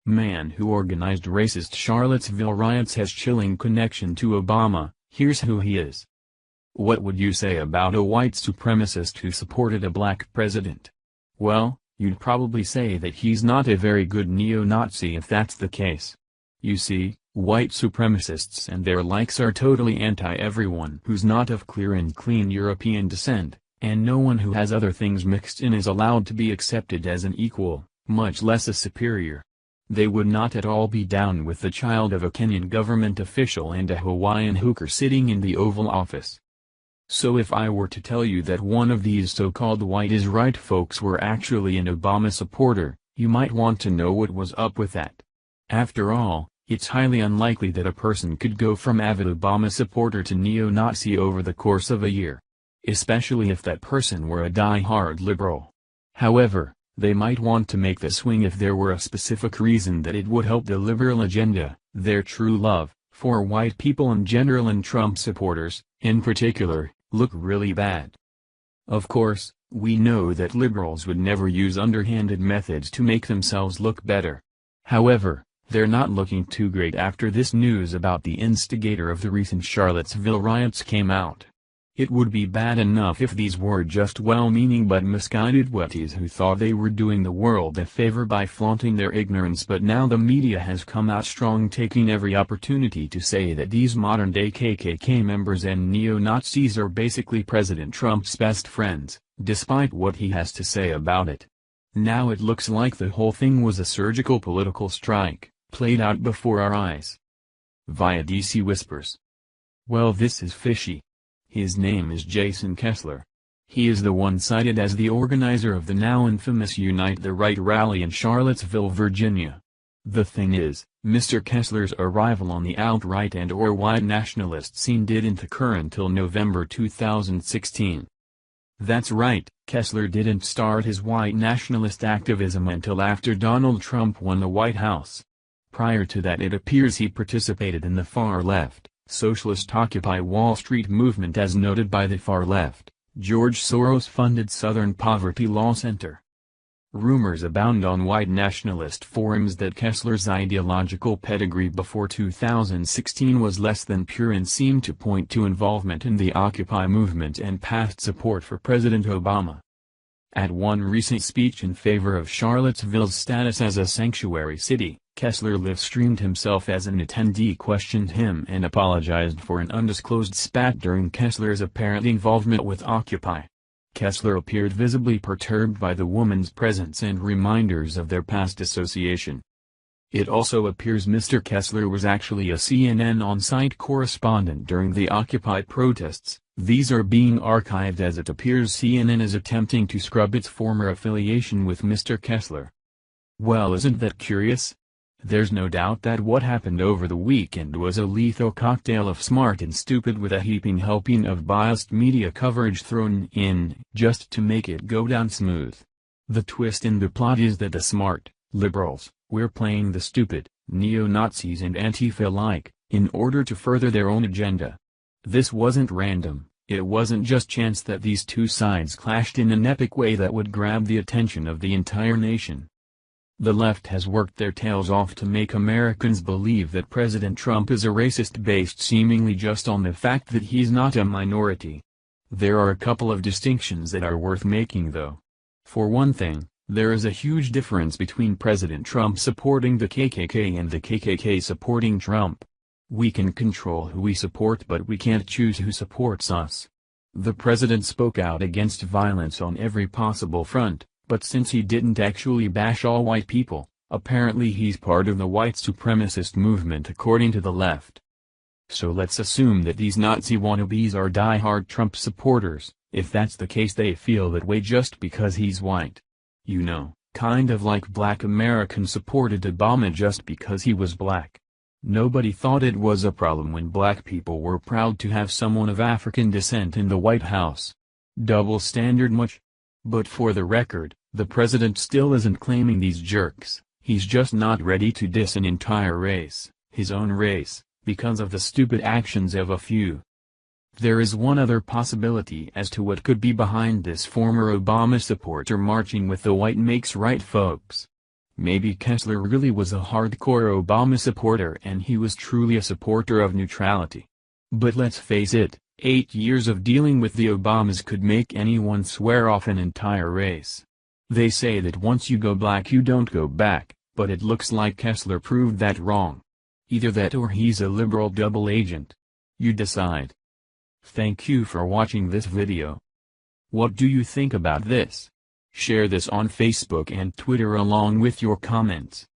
Man who organized racist Charlottesville riots has chilling connection to Obama. Here's who he is. What would you say about a white supremacist who supported a black president? Well, you'd probably say that he's not a very good neo-Nazi if that's the case. You see, white supremacists and their likes are totally anti-everyone who's not of clear and clean European descent, and no one who has other things mixed in is allowed to be accepted as an equal, much less a superior. They would not at all be down with the child of a Kenyan government official and a Hawaiian hooker sitting in the Oval Office. So if I were to tell you that one of these so-called white is right folks were actually an Obama supporter, you might want to know what was up with that. After all, it's highly unlikely that a person could go from avid Obama supporter to neo-Nazi over the course of a year. Especially if that person were a die-hard liberal. However, they might want to make the swing if there were a specific reason that it would help the liberal agenda, their true love, for white people in general and Trump supporters, in particular, look really bad. Of course, we know that liberals would never use underhanded methods to make themselves look better. However, they're not looking too great after this news about the instigator of the recent Charlottesville riots came out. It would be bad enough if these were just well-meaning but misguided wetties who thought they were doing the world a favor by flaunting their ignorance, but now the media has come out strong, taking every opportunity to say that these modern-day KKK members and neo-Nazis are basically President Trump's best friends, despite what he has to say about it. Now it looks like the whole thing was a surgical political strike, played out before our eyes. Via DC Whispers. Well, this is fishy. His name is Jason Kessler. He is the one cited as the organizer of the now infamous Unite the Right rally in Charlottesville, Virginia. The thing is, Mr. Kessler's arrival on the alt-right and/or white nationalist scene didn't occur until November 2016. That's right, Kessler didn't start his white nationalist activism until after Donald Trump won the White House. Prior to that, it appears he participated in the far-left, socialist Occupy Wall Street movement as noted by the far-left, George Soros-funded Southern Poverty Law Center. Rumors abound on white nationalist forums that Kessler's ideological pedigree before 2016 was less than pure and seemed to point to involvement in the Occupy movement and past support for President Obama. At one recent speech in favor of Charlottesville's status as a sanctuary city, Kessler live-streamed himself as an attendee questioned him and apologized for an undisclosed spat during Kessler's apparent involvement with Occupy. Kessler appeared visibly perturbed by the woman's presence and reminders of their past association. It also appears Mr. Kessler was actually a CNN on-site correspondent during the Occupy protests. These are being archived as it appears CNN is attempting to scrub its former affiliation with Mr. Kessler. Well, isn't that curious? There's no doubt that what happened over the weekend was a lethal cocktail of smart and stupid with a heaping helping of biased media coverage thrown in just to make it go down smooth. The twist in the plot is that the smart liberals were playing the stupid neo-Nazis and Antifa-like in order to further their own agenda. This wasn't random. It wasn't just chance that these two sides clashed in an epic way that would grab the attention of the entire nation. The left has worked their tails off to make Americans believe that President Trump is a racist based seemingly just on the fact that he's not a minority. There are a couple of distinctions that are worth making though. For one thing, there is a huge difference between President Trump supporting the KKK and the KKK supporting Trump. We can control who we support, but we can't choose who supports us. The president spoke out against violence on every possible front. But since he didn't actually bash all white people, apparently he's part of the white supremacist movement according to the left. So let's assume that these Nazi wannabes are die-hard Trump supporters. If that's the case, they feel that way just because he's white. You know, kind of like black Americans supported Obama just because he was black. Nobody thought it was a problem when black people were proud to have someone of African descent in the White House. Double standard much? But for the record, the president still isn't claiming these jerks. He's just not ready to diss an entire race, his own race, because of the stupid actions of a few. There is one other possibility as to what could be behind this former Obama supporter marching with the white makes right folks. Maybe Kessler really was a hardcore Obama supporter and he was truly a supporter of neutrality. But let's face it, 8 years of dealing with the Obamas could make anyone swear off an entire race. They say that once you go black you don't go back, but it looks like Kessler proved that wrong. Either that or he's a liberal double agent. You decide. Thank you for watching this video. What do you think about this? Share this on Facebook and Twitter along with your comments.